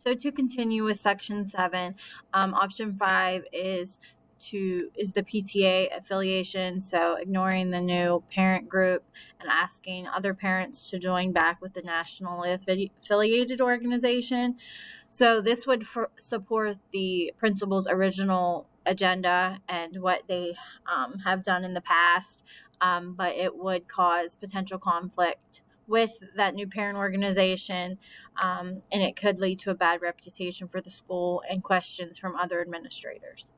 So to continue with section 7, option 5 is the PTA affiliation. So ignoring the new parent group and asking other parents to join back with the nationally affiliated organization. So this would support the principal's original agenda and what they have done in the past, but it would cause potential conflict with that new parent organization, and it could lead to a bad reputation for the school and questions from other administrators.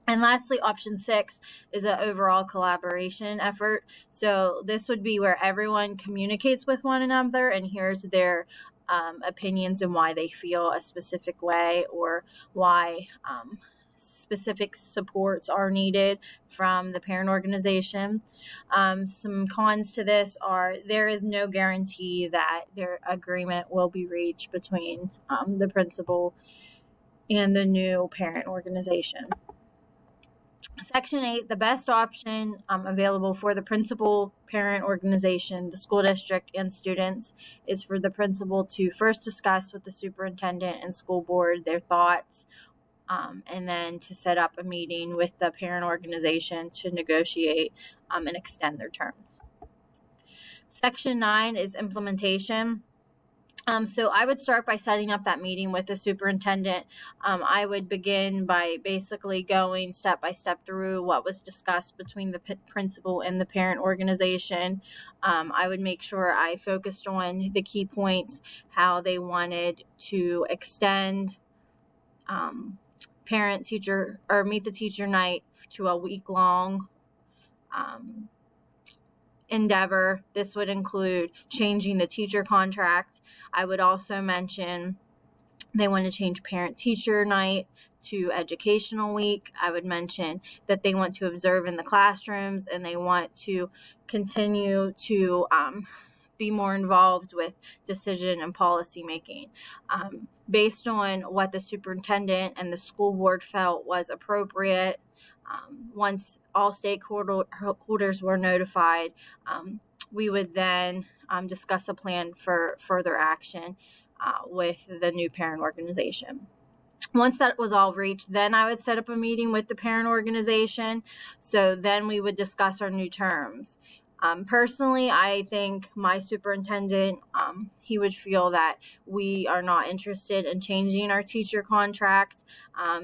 And lastly, option 6 is an overall collaboration effort. So this would be where everyone communicates with one another and hears their opinions and why they feel a specific way, or why specific supports are needed from the parent organization. Some cons to this are there is no guarantee that their agreement will be reached between the principal and the new parent organization. Section 8, the best option available for the principal, parent organization, the school district, and students is for the principal to first discuss with the superintendent and school board their thoughts, and then to set up a meeting with the parent organization to negotiate and extend their terms. Section 9 is implementation. So I would start by setting up that meeting with the superintendent. I would begin by basically going step by step through what was discussed between the principal and the parent organization. I would make sure I focused on the key points, how they wanted to extend parent teacher or meet the teacher night to a week-long endeavor. This would include changing the teacher contract. I would also mention they want to change parent-teacher night to educational week. I would mention that they want to observe in the classrooms and they want to continue to be more involved with decision and policy making. Based on what the superintendent and the school board felt was appropriate, once all stakeholders were notified, we would then discuss a plan for further action with the new parent organization. Once that was all reached, then I would set up a meeting with the parent organization. So then we would discuss our new terms. Personally, I think my superintendent, he would feel that we are not interested in changing our teacher contract.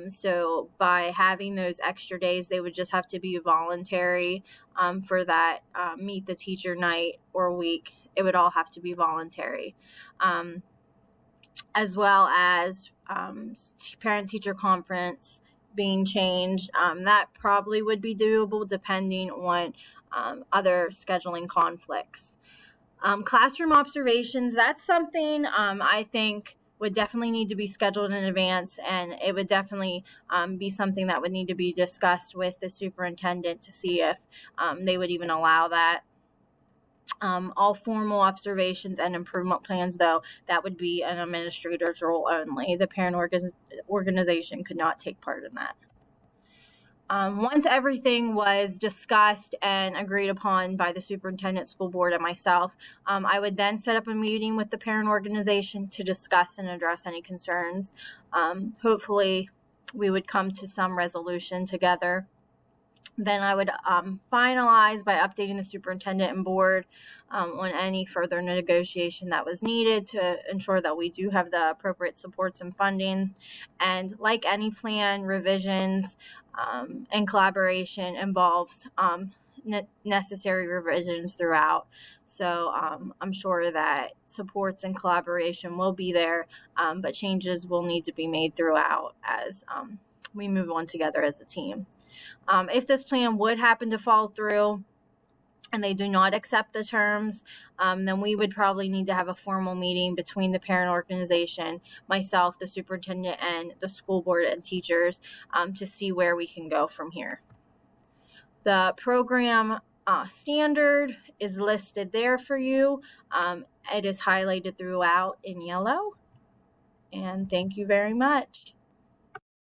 So by having those extra days, they would just have to be voluntary for that meet the teacher night or week. It would all have to be voluntary. As well as parent-teacher conference being changed. That probably would be doable depending on other scheduling conflicts. Classroom observations, that's something I think would definitely need to be scheduled in advance, and it would definitely be something that would need to be discussed with the superintendent to see if they would even allow that. All formal observations and improvement plans, though, that would be an administrator's role only. The parent organization could not take part in that. Once everything was discussed and agreed upon by the superintendent, school board, and myself, I would then set up a meeting with the parent organization to discuss and address any concerns. Hopefully, we would come to some resolution together. Then I would finalize by updating the superintendent and board on any further negotiation that was needed to ensure that we do have the appropriate supports and funding. And like any plan, revisions and collaboration involves necessary revisions throughout. So I'm sure that supports and collaboration will be there, but changes will need to be made throughout as we move on together as a team. If this plan would happen to fall through and they do not accept the terms, then we would probably need to have a formal meeting between the parent organization, myself, the superintendent, and the school board and teachers to see where we can go from here. The program standard is listed there for you. It is highlighted throughout in yellow. And thank you very much.